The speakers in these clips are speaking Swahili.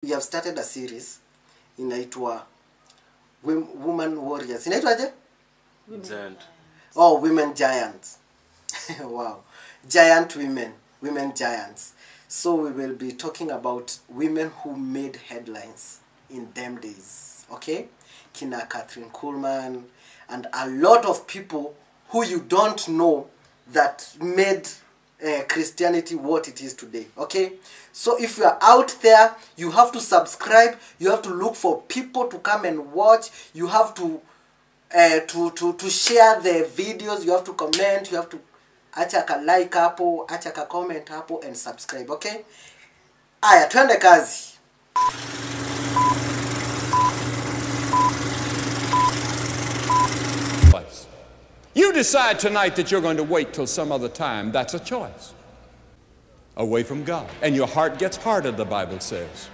We have started a series inaitwa Woman Warriors. Inaitwaje? Giant. Oh, Women Giants. Wow. Giant women. Women giants. So we will be talking about women who made headlines in them days. Okay? Kina Catherine Kuhlman and a lot of people who you don't know that made Christianity what it is today. Okay? So if you are out there, you have to subscribe, you have to look for people to come and watch, you have to share the videos, you have to comment, you have to acha ka like hapo, acha ka comment hapo and subscribe. Okay? Aya, twende kazi. You decide tonight that you're going to wait till some other time. That's a choice. Away from God. And your heart gets harder, the Bible says.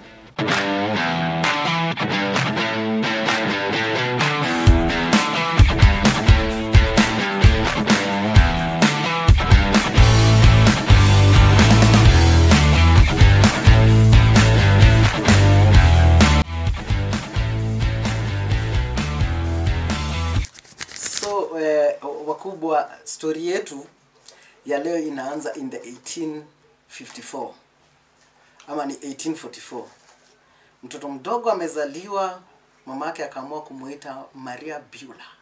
So, wakubwa, story yetu ya leo inaanza in the 1854. Ama ni 1844. Mtoto mdogo amezaliwa, mamake akaamua kumuita Maria Beulah.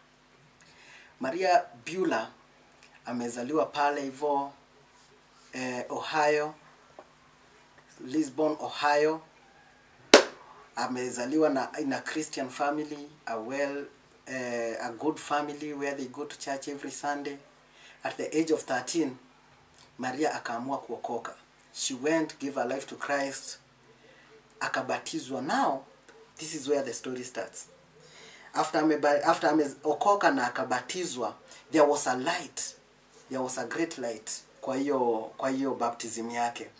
Maria Beulah amezaliwa pale hivyo Ohio, Lisbon, Ohio. Amezaliwa in a Christian family, a good family where they go to church every Sunday. At the age of 13, Maria akaamua kuokoka. She went, gave her life to Christ. Akabatizwa. Now, this is where the story starts. After ameokoka na akabatizwa, there was a light. There was a great light kwa hiyo baptism yake.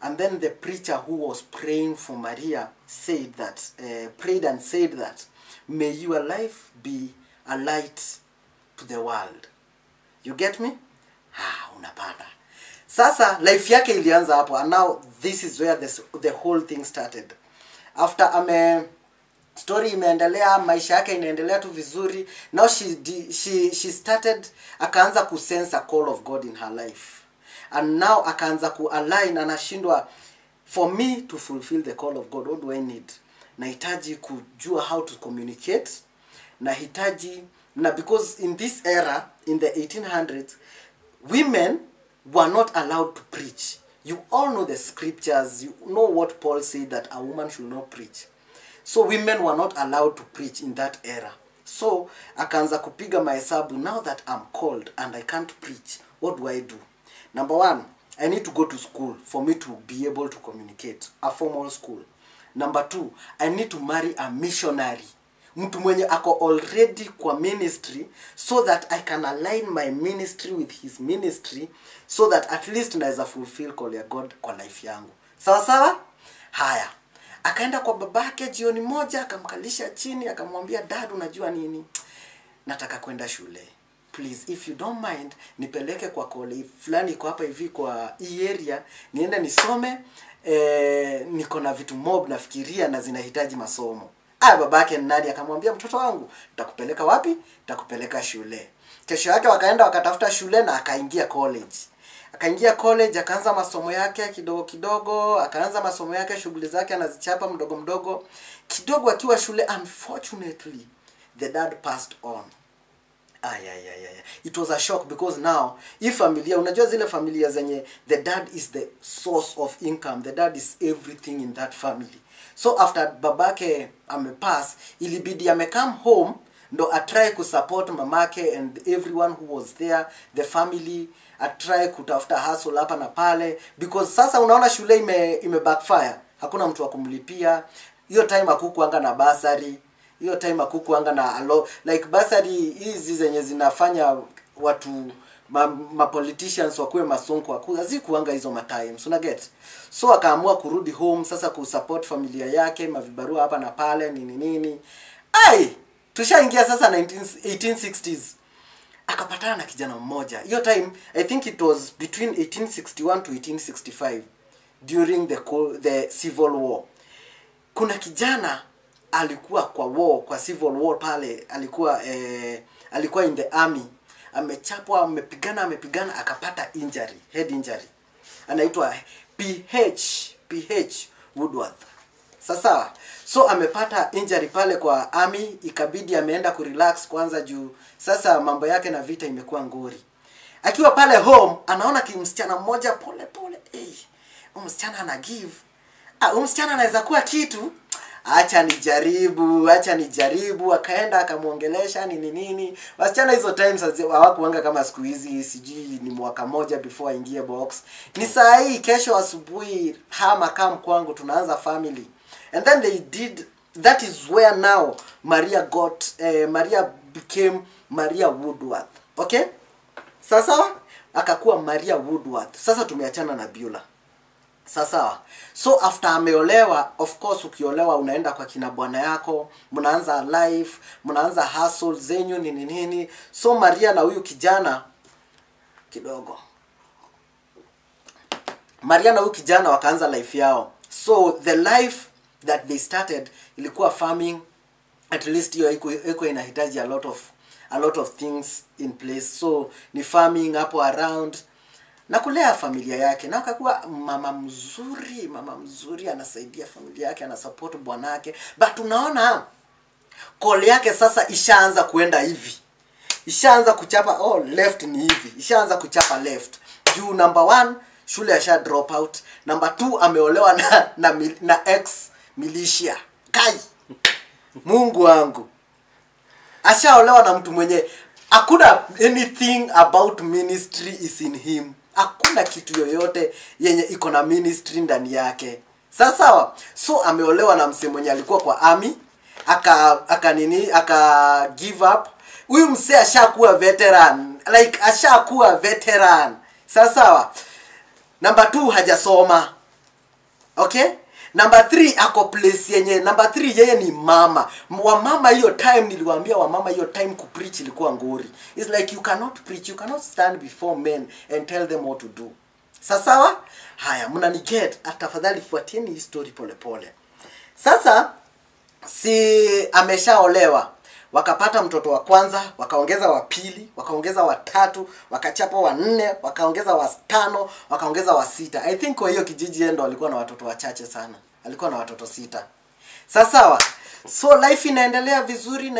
And then the preacher who was praying for Maria said that, prayed and said that, may your life be a light to the world. You get me? Unapata. Sasa life yake ilianza hapo, and now this is where the whole thing started. After story imeendelea, maisha yake inaendelea tu vizuri. Now she started, akaanza kusense a call of God in her life. And now akaanza ku-align, anashindwa, for me to fulfill the call of God, what do I need? Nahitaji kujua how to communicate. Nahitaji, because in this era, in the 1800s, women were not allowed to preach. You all know the scriptures. You know what Paul said, that a woman should not preach. So women were not allowed to preach in that era. So akaanza kupiga mahesabu, now that I'm called and I can't preach, what do I do? Number one, I need to go to school for me to be able to communicate, a formal school. Number two, I need to marry a missionary. Mtu mwenye ako already kwa ministry, so that I can align my ministry with his ministry, so that at least naweza fulfill call ya God kwa life yangu. Sawa sawa? Haya. Akaenda kwa babake jioni moja, akamkalisha chini, akamwambia, dad, unajua nini? Nataka kwenda shule. Please, if you don't mind, nipeleke kwa college fulani kwa hapa hivi kwa hii area, niende nisome, niko na vitu mob nafikiria na zinahitaji masomo. Babake nani akamwambia, mtoto wangu, nitakupeleka wapi? Nitakupeleka shule. Kesho yake wakaenda wakatafuta shule na akaingia college. Akaingia college, akaanza masomo yake kidogo kidogo, akaanza masomo yake, shughuli zake anazichapa mdogo mdogo. Kidogo akiwa shule, unfortunately, the dad passed on. It was a shock, because now, if familia, unajua zile familia zenye, the dad is the source of income, the dad is everything in that family. So after babake amepass, ilibidi amecome home, ndo atry kusupport mamake and everyone who was there, the family, atry kutafuta hustle hapa na pale, because sasa unaona shule ime backfire, hakuna mtu wa kumlipia. Hiyo time hakukuanga na basari, hiyo time hakukuanga na like basari hizi zenye zinafanya watu ma politicians wakuwe masonko wakuza zikuanga hizo times, una get? So akaamua kurudi home sasa kusupport familia yake, mavibarua hapa na pale nini. Tushaingia sasa 1860s. Akapatana na kijana mmoja. Hiyo time I think it was between 1861 to 1865, during the Civil War. kuna kijana alikuwa kwa war, kwa civil war pale, alikuwa in the army, amechapwa, amepigana akapata injury, head injury. Anaitwa PH Woodworth. Sasa so amepata injury pale kwa army, ikabidi ameenda kurelax kwanza juu sasa mambo yake na vita imekuwa ngori. Akiwa pale home anaona kimsichana mmoja pole, msichana ana give. Msichana anaweza kuwa kitu. Acha nijaribu, akaenda akamuongelesha nini. Wasichana hizo times hawakuanga kama siku hizi, sijui ni mwaka moja before aingie box. Ni saa hii kesho asubuhi hama kam kwangu tunaanza family. And then they did, that is where now Maria became Maria Woodworth. Okay? Sasa akakuwa Maria Woodworth. Sasa tumeachana na Beulah. Sasa so after ameolewa, of course ukiolewa unaenda kwa kina bwana yako, mnaanza life, mnaanza hustle zenyu nini. So Maria na huyu kijana wakaanza life yao. So the life that they started ilikuwa farming. At least hiyo iko inahitaji a lot of things in place. So ni farming hapo around na kulea familia yake. Na akakuwa mama mzuri, anasaidia familia yake, anasupport bwanake. But unaona call yake sasa ishaanza kuenda hivi. Ishaanza kuchapa left ni hivi. Ishaanza kuchapa left. Juu number 1 shule asha drop out. Number 2 ameolewa na ex militia. Kai. Mungu wangu. Ashaolewa na mtu mwenye hakuna anything about ministry is in him. Hakuna kitu yoyote yenye iko na ministry ndani yake. Sawa. So ameolewa na msee mwenye alikuwa kwa army, aka give up. Huyu msee ashakuwa veteran. Like ashakuwa veteran. Sawa. Number 2 hajasoma. Okay? Number 3 ako place yenye. Number 3 yeye ni mama. Wamama hiyo time niliwaambia wamama hiyo time kupreach ilikuwa ngori. It's like you cannot preach, you cannot stand before men and tell them what to do. Sawa? Haya, mnaniget, tafadhali fuatieni hii story pole. Sasa si ameshaolewa. Wakapata mtoto wa kwanza, wakaongeza wa pili, wakaongeza wa tatu, wakachapa wa 4, wakaongeza wa 5, wakaongeza wa 6. I think kwa hiyo kijiji ndo alikuwa na watoto wachache sana. Alikuwa na watoto 6. Sawa. So life inaendelea vizuri.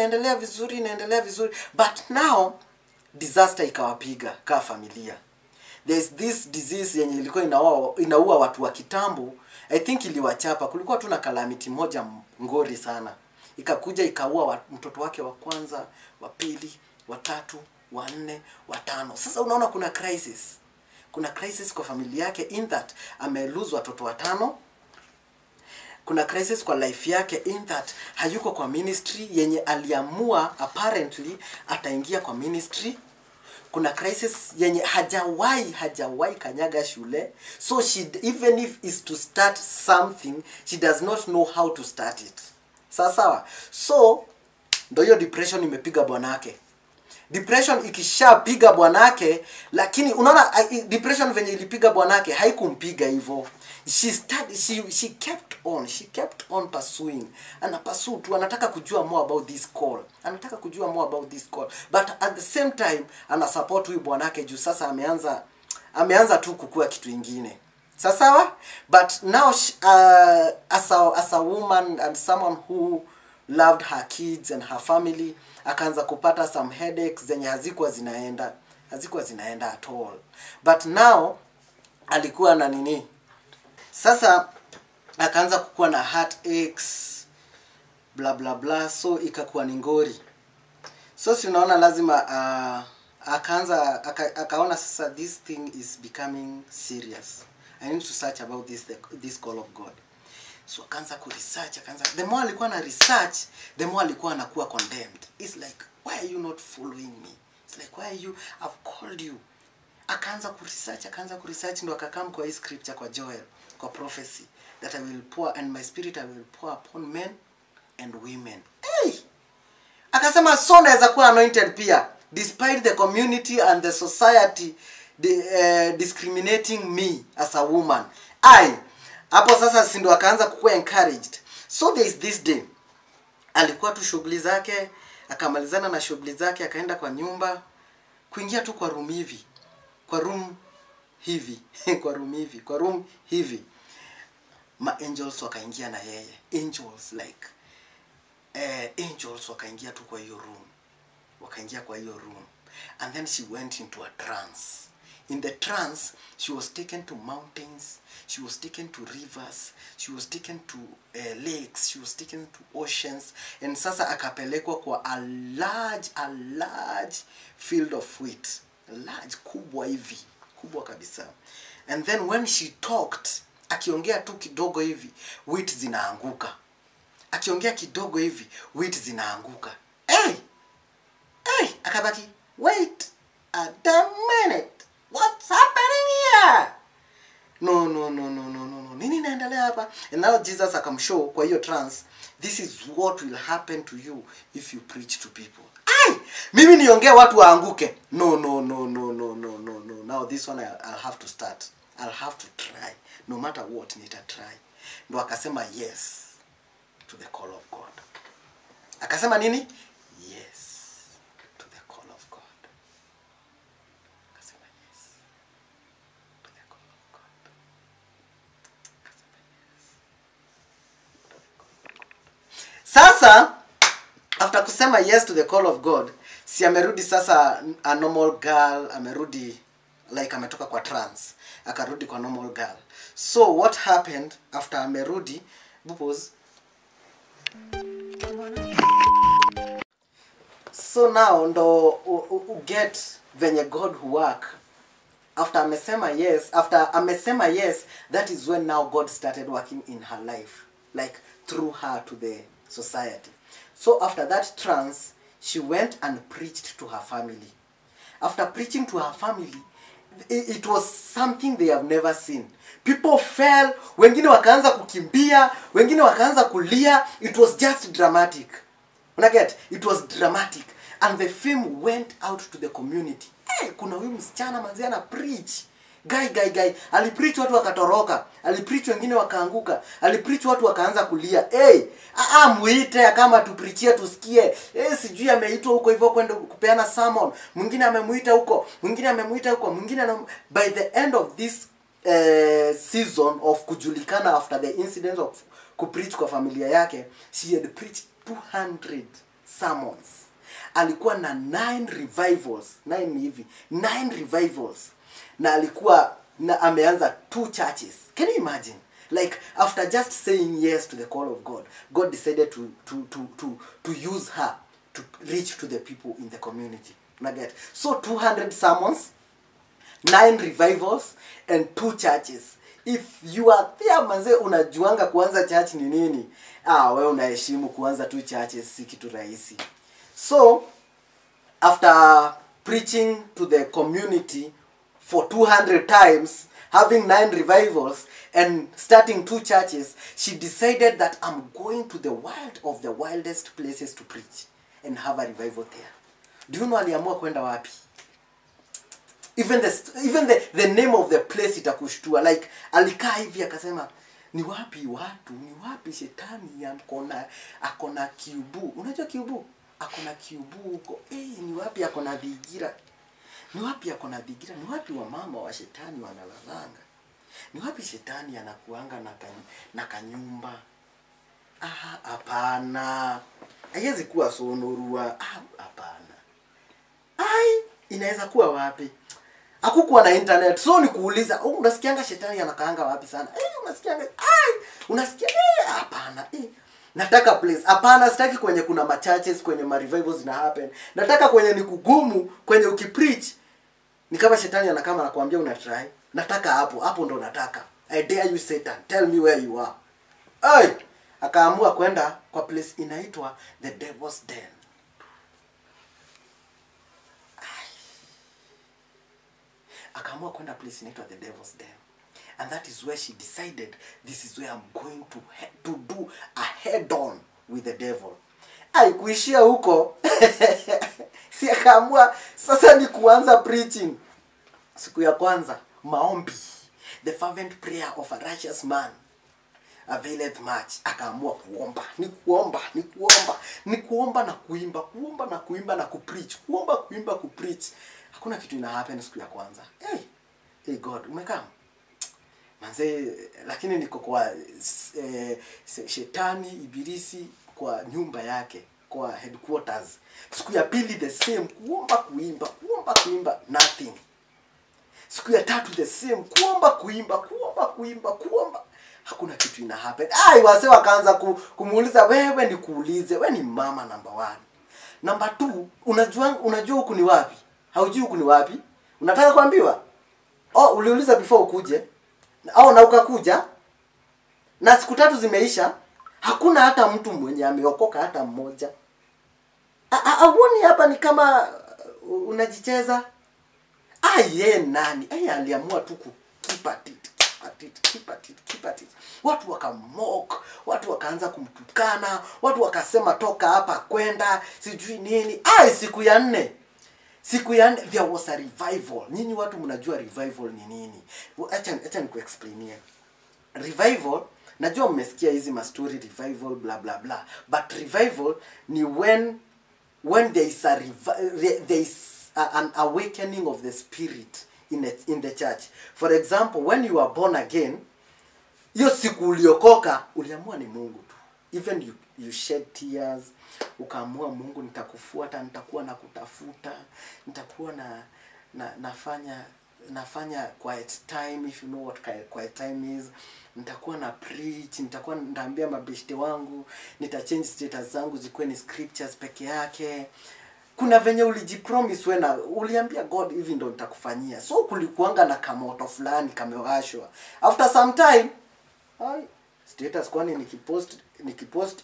But now disaster ikawapiga kama familia. There's this disease yenye ilikuwa inaua watu wa kitambo. I think iliwachapa. Kulikuwa tu na calamity moja ngori sana. Ikakuja ikaua mtoto wake wa kwanza, wa pili, wa 3, wa 4, wa 5. Sasa unaona kuna crisis. Kuna crisis kwa familia yake in that amelose watoto 5. Kuna crisis kwa life yake in that hayuko kwa ministry yenye aliamua apparently ataingia kwa ministry. Kuna crisis yenye hajawahi kanyaga shule. So even if is to start something, she does not know how to start it. Sawa. So ndio hiyo depression imepiga bwanake. Depression ikishapiga bwanake, lakini unaona depression venye ilipiga bwanake haikumpiga hivyo. She kept on pursuing. Anataka kujua more about this call. But at the same time ana support huyu bwanake juu sasa ameanza tu kukua kitu kingine. Sawa? But now as a woman and someone who loved her kids and her family, akaanza kupata some headaches zenye hazikuwa zinaenda at all. But now alikuwa na nini? Sasa akaanza kukua na heartaches blah blah blah, so ikakuwa ni ngori. So si unaona lazima akaona sasa this thing is becoming serious. I need to search about this call of God. So akaanza kuresearch, the more alikuwa na research, the more alikuwa anakuwa condemned. It's like, why are you not following me? It's like, why are you, I've called you. Akaanza kuresearch ndo akakam kwa hii scripture kwa Joel, kwa prophecy that I will pour and my spirit I will pour upon men and women. Hey! Akasema so naweza kuwa anointed pia despite the community and the society discriminating me as a woman. Hapo sasa si ndo akaanza kuwa encouraged. So there is this day, alikuwa tu shughuli zake, akamalizana na shughuli zake, akaenda kwa nyumba, kuingia tu kwa room hivi. Kwa room hivi, kwa room hivi. Ma angels wakaingia na yeye. Angels like angels wakaingia tu kwa hiyo room. Wakaingia kwa hiyo room. And then she went into a trance. In the trance, she was taken to mountains, she was taken to rivers, she was taken to lakes, she was taken to oceans, and sasa akapelekwa kwa a large field of wheat. Large, kubwa hivi, kubwa kabisa. And then when she talked, akiongea tu kidogo hivi, wheat zinaanguka. Akiongea kidogo hivi, wheat zinaanguka. Hey! Akabaki, wait a minute. What's happening here? No. Nini naendelea hapa? And now Jesus akamshow kwa hiyo trance, this is what will happen to you if you preach to people. Mimi niongea watu waanguke. No. Now this one I'll have to start. I'll have to try. No matter what, nita try. Ndo akasema yes to the call of God. Akasema nini? Yes to the call of God. Akasema yes to the call of God. Akasema yes to the call of God. Sasa after kusema yes to the call of God, si amerudi sasa a normal girl, amerudi like ametoka kwa trance, akarudi kwa normal girl. So what happened after amerudi, Bupos? So now ndo get venye God who work. After amesema yes, that is when now God started working in her life, like through her to the society. So after that trance, she went and preached to her family. After preaching to her family, it was something they have never seen. People fell, wengine wakaanza kukimbia, wengine wakaanza kulia. It was just dramatic. Unaget? It was dramatic. And the film went out to the community. Hey, kuna huyu msichana manzi ana preach. Guy. Alipreach watu wakatoroka. Alipreach wengine wakaanguka. Alipreach watu wakaanza kulia. Hey, muite kama tuprichie tusikie. Sijui ameitwa huko hivyo kwenda kupeana sermon. Mwingine amemuita huko. Mwingine by the end of this season of kujulikana after the incident of kupreach kwa familia yake, she had preached 200 sermons. Alikuwa na 9 revivals. Na alikuwa na ameanza 2 churches. Can you imagine? Like after just saying yes to the call of God, God decided to use her to reach to the people in the community. Naget. So 200 sermons, 9 revivals, and 2 churches. If you are there manze unajuanga kuanza church ni nini? Wewe unaheshimu kuanza 2 churches si kitu rahisi. So after preaching to the community for 200 times, having 9 revivals, and starting 2 churches, she decided that I'm going to the wild of the wildest places to preach and have a revival there. Do you know aliamua kwenda wapi? Even the name of the place itakushtua. Like alikaa hivi akasema, ni wapi shetani akona kiubu. Unajua kiubu? Akona kiubu huko. Ni wapi akona dhigira? Ni wapi akona dhigira? Ni wapi wa mama wa shetani wanalalanga? Ni wapi shetani anakuanga na kanyumba? Hapana. Haiwezi kuwa Sonorua. Hapana. Inaweza kuwa wapi? Hakukuwa na internet. So ni kuuliza, unasikianga shetani anakaanga wapi sana? Unasikianga? Unasikia? Hapana. Nataka place. Hapana, sitaki kwenye kuna churches, kwenye revivals zina happen. Nataka kwenye ni kugumu, kwenye ukipreach ni kama shetani anakama anakuambia una try. Nataka hapo ndo nataka. I dare you Satan, tell me where you are. Akaamua kwenda kwa place inaitwa the Devil's Den. Akaamua kwenda place inaitwa the Devil's Den. And that is where she decided, this is where I'm going to do a head-on with the devil. Kuishia huko, si akaamua, sasa ni kuanza preaching. Siku ya kwanza, maombi. The fervent prayer of a righteous man. availeth much. Akaamua kuomba. Ni kuomba na kuimba, kuomba na kuimba na kupreach, kuomba kuimba kupreach. Hakuna kitu ina happen siku ya kwanza. Hey God, umekaa manze, lakini niko kwa shetani ibilisi kwa nyumba yake, kwa headquarters. Siku ya pili the same, kuomba kuimba, nothing. Siku ya tatu the same, kuomba kuimba. Hakuna kitu ina happen. Wase wakaanza kumuuliza, wewe nikuulize, wewe ni mama number 1. Number 2, unajua huku ni wapi? Haujui huku ni wapi? Unataka kuambiwa? Uliuliza before ukuje? Na ukakuja? Na siku 3 zimeisha, hakuna hata mtu mwenye ameokoka hata mmoja. Auoni hapa ni kama unajicheza? Yeye nani? Aliamua tu keep at it. Watu wakamok, watu wakaanza kumtukana, watu wakasema toka hapa kwenda, sijui nini. Siku ya 4 there was a revival. Nyinyi watu mnajua revival ni nini? Acha nikuexplainie. Revival, najua mmesikia hizi story revival blah blah blah, but revival ni when there is an awakening of the spirit in the church. For example, when you are born again, hiyo siku uliokoka uliamua ni Mungu tu. Even you shed tears, ukaamua Mungu nitakufuata, nitakuwa na kutafuta, nitakuwa nafanya quiet time, if you know what quiet time is. Nitakuwa na preach, nitakuwa ndaambia mabeshte wangu, nitachange status zangu zikuwe ni scriptures peke yake. Kuna venye ulijipromise wena, uliambia God hivi ndo nitakufanyia. So kulikuanga na kamoto fulani kamewashwa. After some time, status kwani nikipost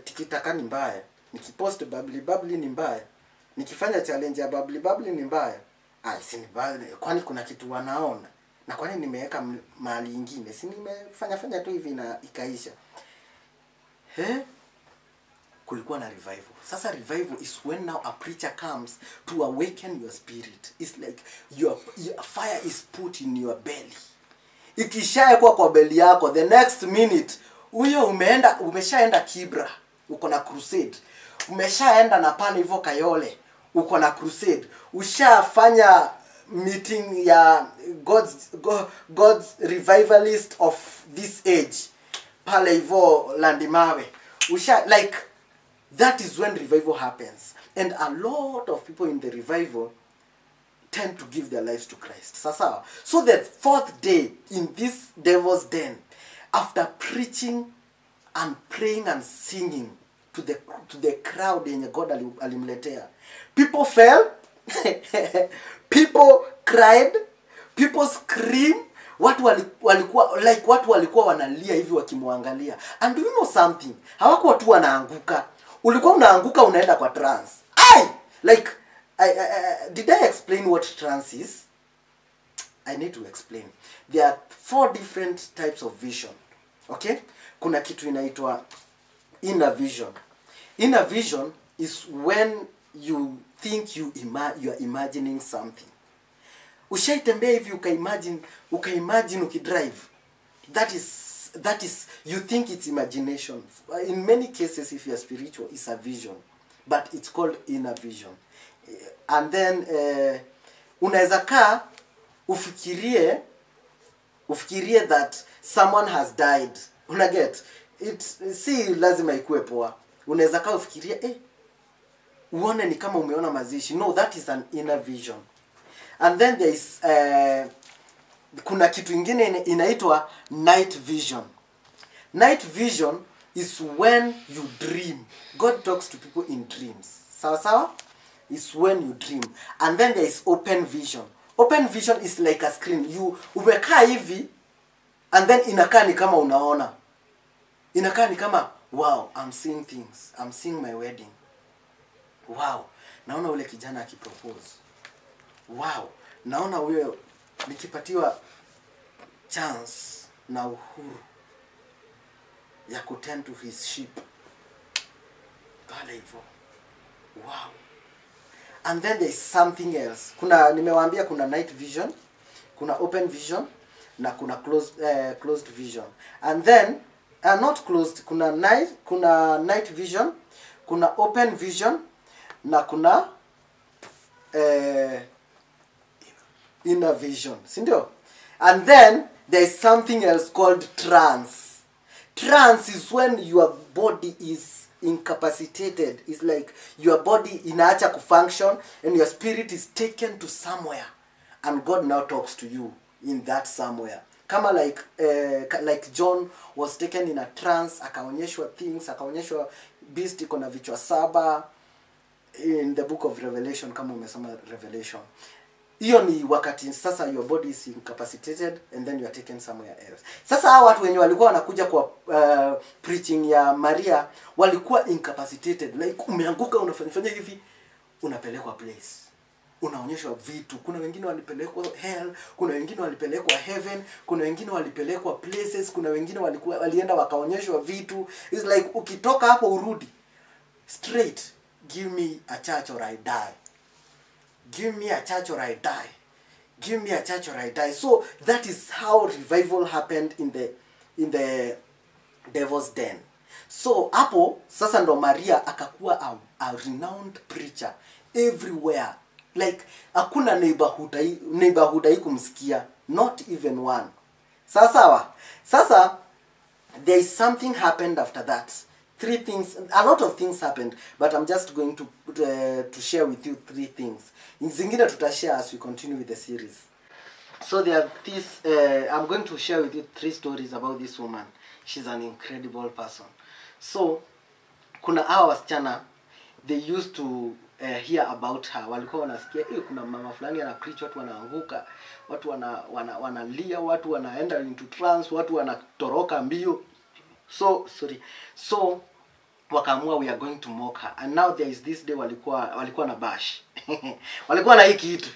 tikitaka ni mbaya, nikipost bubbly ni mbaya, nikifanya challenge ya bubbly ni mbaya. Si ni mbaya, kwani kuna kitu wanaona? Na kwani nimeweka mahali ingine? Si nimefanya tu hivi na ikaisha. Kulikuwa na revival. Sasa revival is when now a preacher comes to awaken your spirit. It's like your fire is put in your belly. Ikishaekwa kwa belly yako, the next minute huyo umeshaenda Kibra, uko na crusade. Umeshaenda na pale hivyo Kayole, uko na crusade. Ushafanya meeting ya God's revivalist of this age pale hivyo Landimawe. Like that is when revival happens, and a lot of people in the revival tend to give their lives to Christ. So the 4th day in this devil's den, after preaching and praying and singing to the crowd in God alimletea, people fell, people cried, people screamed. Watu walikuwa wanalia hivi wakimwangalia. And do you know something? Hawakuwa tu wanaanguka. Ulikuwa unaanguka unaenda kwa trance. Did I explain what trance is? I need to explain. There are 4 different types of vision. Okay? Kuna kitu inaitwa inner vision. Inner vision is when you think you are imagining something. Ushaitembea hivi ukaimagine ukidrive. That is you think it's imagination. In many cases, if you are spiritual, it's a vision, but it's called inner vision. And then unaweza kaa ufikirie that someone has died. Unaget? Si lazima ikuwe poa. Unaweza kaa ufikirie uone ni kama umeona mazishi. No, that is an inner vision. And then there is kuna kitu ingine inaitwa night vision. Night vision is when you dream. God talks to people in dreams. Sawa? Is when you dream. And then there is open vision. Open vision is like a screen. Umekaa hivi and then inakaa ni kama unaona. Inakaa ni kama, wow, I'm seeing things. I'm seeing my wedding. Wow, naona ule kijana akipropose. Wow, naona huyo nikipatiwa chance na uhuru ya kutend to his sheep. Pale hivyo. Wow. And then there is something else. Nimewaambia kuna night vision, kuna open vision, na kuna closed vision. And then not closed, kuna night vision, kuna open vision, na kuna inner vision, si ndio? And then there is something else called trance. Trance is when your body is incapacitated. It's like your body inaacha kufunction and your spirit is taken to somewhere, and God now talks to you in that somewhere. Kama like John was taken in a trance, akaonyeshwa things, akaonyeshwa beast iko na vichwa 7 in the book of Revelation, kama umesoma Revelation. Hiyo ni wakati sasa your body is incapacitated and then you are taken somewhere else. Sasa hao watu wenye walikuwa wanakuja kwa preaching ya Maria walikuwa incapacitated, like umeanguka unafanya hivi, unapelekwa place, unaonyeshwa vitu. Kuna wengine walipelekwa hell, kuna wengine walipelekwa heaven, kuna wengine walipelekwa places, kuna wengine walienda wakaonyeshwa vitu. It's like ukitoka hapo urudi straight, give me a church or I die. Give me a church or I die. Give me a church or I die. So that is how revival happened in the devil's den. So hapo sasa ndo Maria akakuwa a renowned preacher everywhere. Like hakuna neighborhood kumsikia, not even one. Sasa there is something happened after that. 3 things, a lot of things happened, but I'm just going to share with you 3 things. Zingine tutashare as we continue with the series. So there are these, I'm going to share with you 3 stories about this woman. She's an incredible person. So kuna hawa wasichana, they used to hear about her. Walikuwa wanasikia kuna mama fulani ana preach, watu wanaanguka, watu wanalia, watu wanaenda into trance, watu wanatoroka mbio. So wakaamua we are going to mock her. And now there is this day walikuwa na bash. Walikuwa na hii kitu.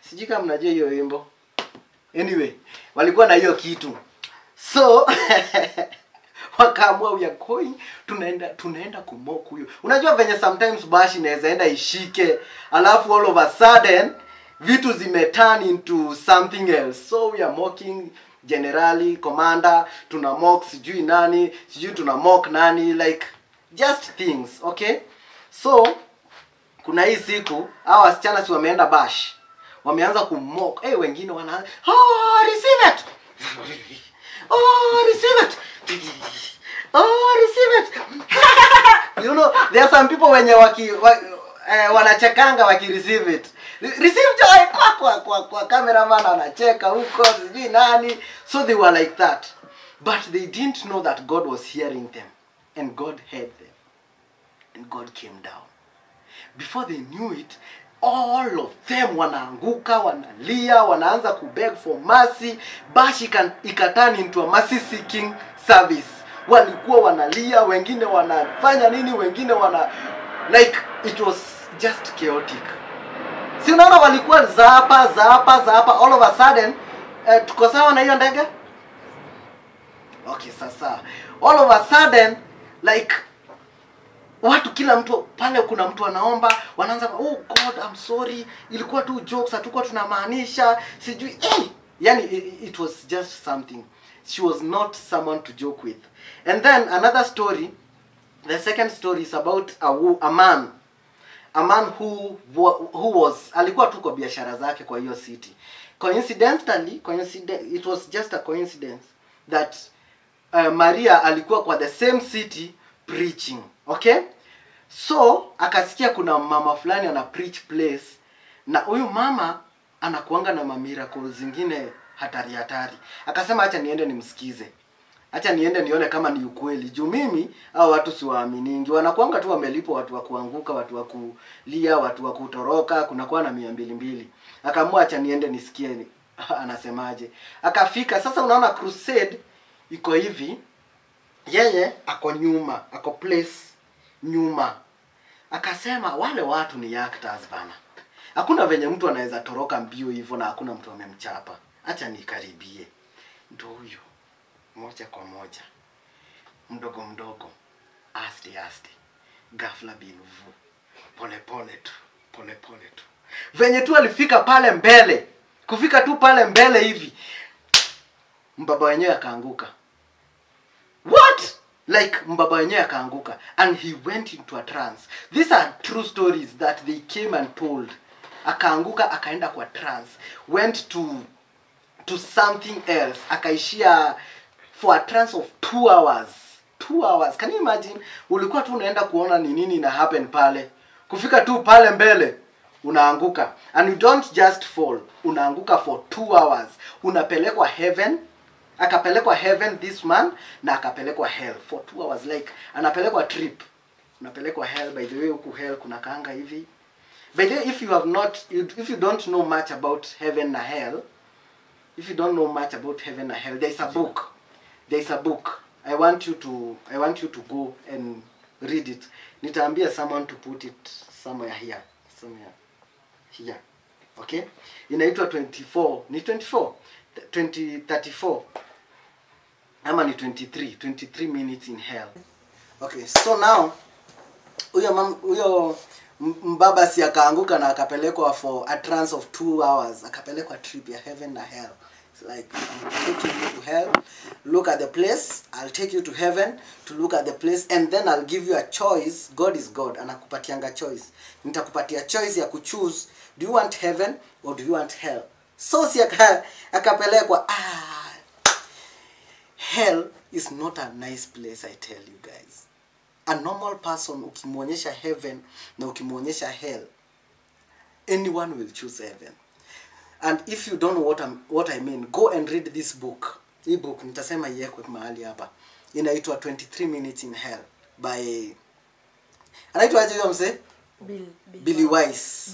Sijui kama mnajua hiyo wimbo. Anyway, walikuwa na hiyo kitu. So wakaamua we are going, tunaenda kumock huyo. Unajua venye sometimes bash inaweza enda ishike, alafu all of a sudden vitu zimeturn into something else. So we are mocking generally, commander, tuna mock sijui nani, sijui tuna mock nani, like just things, okay? So kuna hii siku hawa wasichana si wameenda bash, wameanza kumock. Wengine wana receive it. Receive it. Receive it. You know, there are some people wenye wanachekanga waki receive it. Receive joy kwa cameraman anacheka huko sijui nani. So they were like that, but they didn't know that God was hearing them, and God heard them, and God came down. Before they knew it, all of them wanaanguka, wanalia, wanaanza kubeg for mercy. Bash ikatani into a mercy seeking service. Walikuwa wanalia, wengine wanafanya nini, wengine like it was just chaotic. Si unaona walikuwa zapa all of a sudden tuko sawa na hiyo ndege? Okay, sasa all of a sudden like watu kila mtu pale, kuna mtu anaomba, wanaanza oh God I'm sorry, ilikuwa tu jokes, hatukuwa tunamaanisha sijui yani it was just something. She was not someone to joke with. And then another story, the second story is about a man who was alikuwa tu kwa biashara zake kwa hiyo city. It was just a coincidence that Maria alikuwa kwa the same city preaching, okay? So akasikia kuna mama fulani ana preach place, na huyu mama anakuanga na miracles zingine hatari. Akasema acha niende nimsikize, acha niende nione kama ni ukweli. Juu mimi hao watu siwaaminingi, wanakuanga tu wamelipwa watu wa kuanguka, watu wa kulia, watu wa kutoroka, kuna kwa na 200. Akaamua acha niende nisikie anasemaje. Akafika. Sasa unaona crusade iko hivi, yeye ako nyuma, ako place nyuma. Akasema wale watu ni actors bana, hakuna venye mtu anaweza toroka mbio hivyo na hakuna mtu amemchapa. Acha nikaribie. Ndio huyo, moja kwa moja, mdogo, aste, ghafla binuvu, pole tu. pole pole tu. Venye tu alifika pale mbele, kufika tu pale mbele hivi, mbaba wenyewe akaanguka. What? Like mbaba wenyewe akaanguka and he went into a trance. These are true stories that they came and told. Akaanguka akaenda kwa trance, went to something else, akaishia for a trance of 2 hours. 2 hours. Can you imagine? Ulikuwa tu unaenda kuona ni nini ina happen pale. Kufika tu pale mbele unaanguka, and you don't just fall, unaanguka for 2 hours. Unapelekwa heaven, akapelekwa heaven this man, na akapelekwa hell for 2 hours. Like anapelekwa trip, unapelekwa hell. By the way, huku hell kuna kaanga hivi. By the way, if you don't know much about heaven na hell, if you don't know much about heaven and hell, there is a book. I want you to go and read it. Nitaambia someone to put it somewhere here. Okay? Inaitwa 2034 ama ni 23 minutes in hell. Okay, so now huyo mbaba si akaanguka na akapelekwa for a trance of 2 hours. Akapelekwa trip ya heaven na hell. It's like, I'm taking you to hell, look at the place. I'll take you to heaven to look at the place, and then I'll give you a choice. God is God, anakupatianga choice. Nitakupatia choice ya kuchoose. Do you want heaven or do you want hell? So si akapelekwa. Hell is not a nice place, I tell you guys. A normal person, ukimuonyesha heaven na ukimuonyesha hell, anyone will choose heaven. And if you don't know what I mean, go and read this book. Hii book nitasema iwekwe mahali hapa. Inaitwa 23 Minutes in Hell by anaitwa aje huyo mzee? Billy Wise.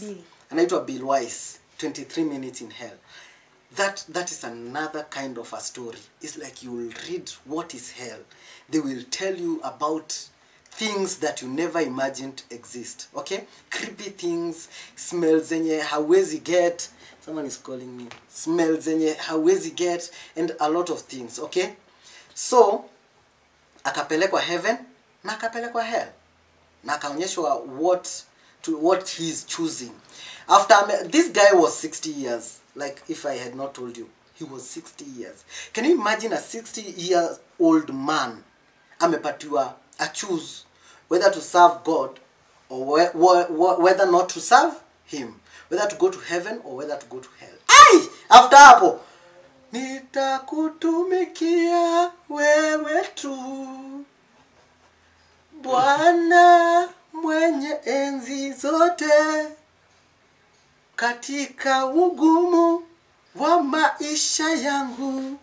Anaitwa Bill Wise. 23 Minutes in Hell. That is another kind of a story. It's like you will read what is hell. They will tell you about things that you never imagined exist. Okay? Creepy things, smells zenye hawezi get. Someone is calling me. Smells zenye hawezi get, and a lot of things. Okay? So akapelekwa heaven na akapelekwa hell. Na akaonyeshwa what he's choosing. After this guy was 60 years. Like if I had not told you, he was 60 years. Can you imagine a 60-year-old man amepatiwa a choose whether to serve God or whether not to serve him, whether to go to heaven or whether to go to hell. After hapo, nitakutumikia wewe tu, Bwana mwenye enzi zote, katika ugumu wa maisha yangu.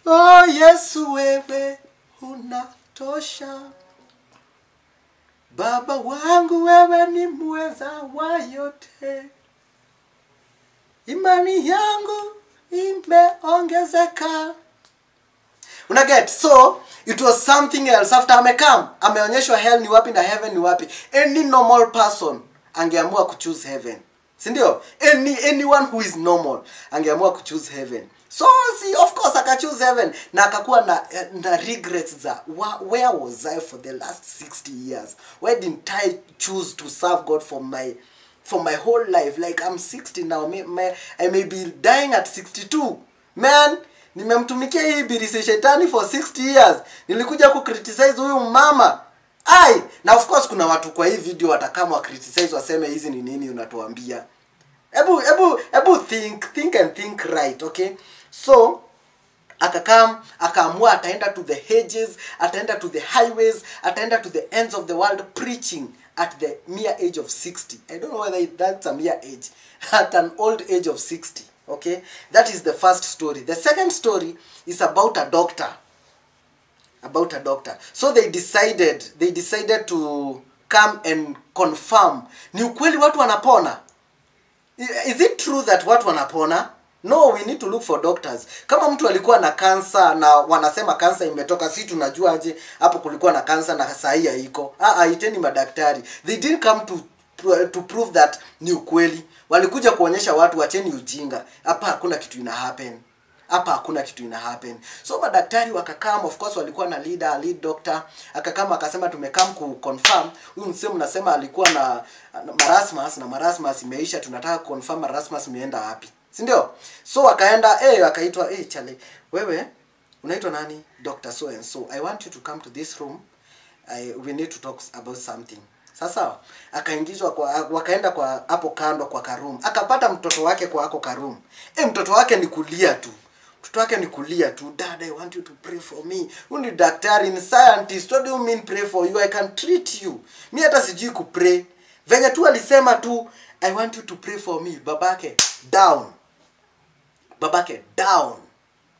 Oh Yesu, wewe unatosha. Baba wangu, wewe ni mweza wa yote. Imani yangu imeongezeka. Unaget? So it was something else. After ameonyeshwa hell ni wapi na heaven ni wapi. Any normal person angeamua kuchoose heaven. Sindio? Anyone who is normal angeamua kuchoose heaven. So see, of course akachoose heaven na akakuwa na regrets za where was I for the last 60 years? Why didn't I choose to serve God for my whole life? Like I'm 60 now. I may be dying at 62. Man, nimemtumikia hii birisi shetani for 60 years. Nilikuja ku-criticize huyu mama. Na of course kuna watu kwa hii video watakama wa criticize waseme hizi ni nini unatuambia. Ebu think right, okay? So akaamua ataenda to the hedges, ataenda to the highways, ataenda to the ends of the world preaching at the mere age of 60. I don't know whether that's a mere age. At an old age of 60, okay? That is the first story. The second story is about a doctor. So they decided to come and confirm. Ni ukweli watu wanapona? Is it true that watu wanapona? No, we need to look for doctors. Kama mtu alikuwa na cancer na wanasema cancer imetoka, si tunajua aje hapo kulikuwa na cancer na saa hii haiko. Iteni madaktari. They didn't come to prove that ni ukweli. Walikuja kuonyesha watu wacheni ujinga. Hapa hakuna kitu ina happen. hapa hakuna kitu ina happen. So madaktari wakakam, of course walikuwa na lead doctor, akakama akasema tumekam ku confirm huyu msemo mnasema alikuwa na marasmus, na marasmus imeisha, tunataka confirm marasmus imeenda wapi, si ndio? So akaenda akaitwa chale, wewe unaitwa nani? Dr. so and so, I want you to come to this room, we need to talk about something. Sasa akaingizwa wakaenda kwa hapo kando kwa karoom, akapata mtoto wake kwa hako karoom. Mtoto wake ni kulia tu. Mtoto wake ni kulia tu. Dad, I want you to pray for me. Uni daktari ni scientist. What do you mean pray for you? I can treat you. Mimi hata sijui ku pray. Venye tu alisema tu I want you to pray for me. Babake down. Babake down.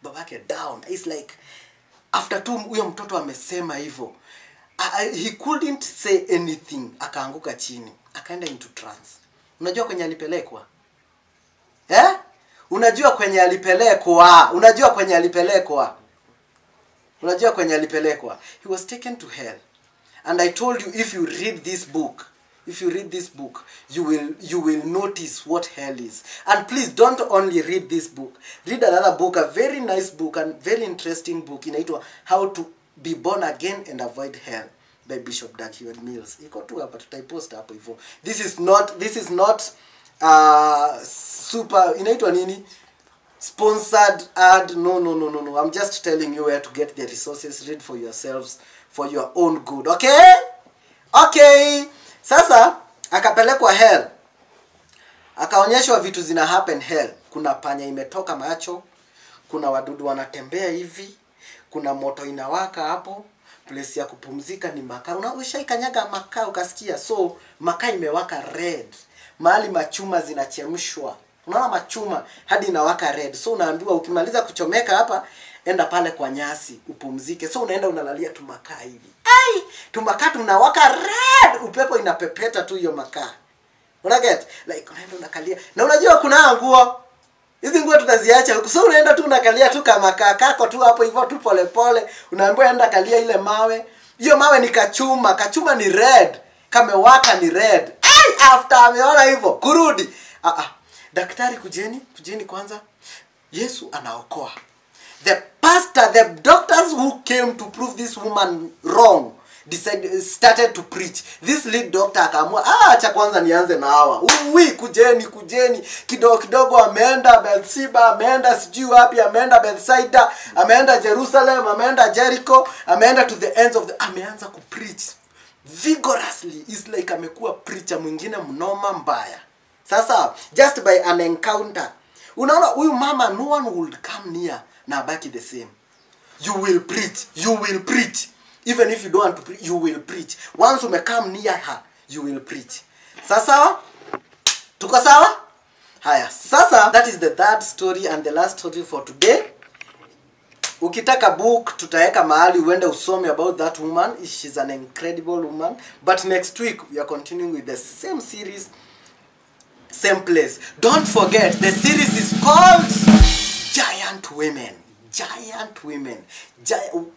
Babake down. It's like after tu huyo mtoto amesema hivyo, he couldn't say anything, akaanguka chini, akaenda into trance. Unajua kwenye alipelekwa? Unajua kwenye alipelekwa? Unajua kwenye alipelekwa? Unajua kwenye alipelekwa? He was taken to hell. And I told you, if you read this book, you will notice what hell is. And please don't only read this book. Read another book, a very nice book and very interesting book, inaitwa How to Be Born Again and Avoid Hell by Bishop Dag Mills. Iko tu hapa, tutaipost hapo hivyo. This is not super inaitwa nini? Sponsored ad. No. I'm just telling you where to get the resources. Read for yourselves for your own good. Okay? Sasa akapelekwa hell. Akaonyeshwa vitu zina happen hell. Kuna panya imetoka macho, kuna wadudu wanatembea hivi, kuna moto inawaka hapo, place ya kupumzika ni makaa. Unashaikanyaga makaa ukasikia, so makaa imewaka red. Mahali machuma zinachemshwa, unaona machuma hadi inawaka red. So unaambiwa ukimaliza kuchomeka hapa, enda pale kwa nyasi upumzike. So unaenda unalalia tu makaa hivi. Tu makaa tunawaka red, upepo inapepeta tu hiyo makaa. Unaget? Like unaenda unakalia. Na unajua kuna nguo, hizi nguo tutaziacha huko. So unaenda tu unakalia tu kama kako tu hapo hivyo tu pole pole. Unaambiwa enda kalia ile mawe. Hiyo mawe ni kachuma, kachuma ni red, kamewaka ni red. After ameona hivyo kurudi. Daktari kujeni kwanza. Yesu anaokoa. The pastor, the doctors who came to prove this woman wrong started to preach. This lead doctor akaamua, acha kwanza nianze na hawa. Kujeni kidogo ameenda Bethsaida, ameenda sijui wapi, ameenda Bethsaida, ameenda Jerusalem, ameenda Jericho, ameenda to the ends of the, ameanza ku preach vigorously. It's like amekuwa preacher mwingine mnoma mbaya. Sasa just by an encounter, unaona huyu mama, no one would come near na baki the same. You will preach. Even if you don't want to preach, you will preach. Once you come near her, you will preach. Sasa tuko sawa? Haya, sasa that is the third story and the last story for today. Ukitaka book tutaweka mahali uende usome about that woman. She's an incredible woman. But next week we are continuing with the same series, same place. Don't forget, the series is called Giant Women.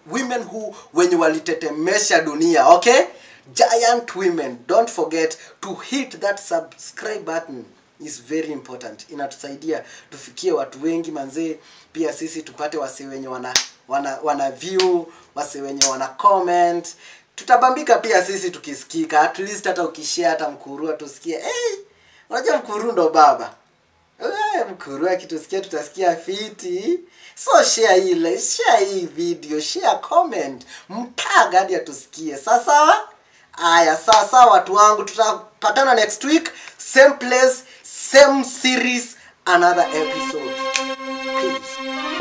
Women who wenye walitetemesha dunia, okay? Giant women. Don't forget to hit that subscribe button. Is very important. Inatusaidia tufikie watu wengi manzee. Pia sisi tupate wase wenye wana view, wase wenye wana comment. Tutabambika pia sisi tukisikika. At least hata ukishare hata mkurua tusikie. Unajua mkuru ndo baba. Mkuru akitusikia tutasikia fiti. So share hii video, share, comment, mtag hadi atusikie. Sasa aya, sasa watu wangu, tutapatana next week, same place, same series, another episode. Peace.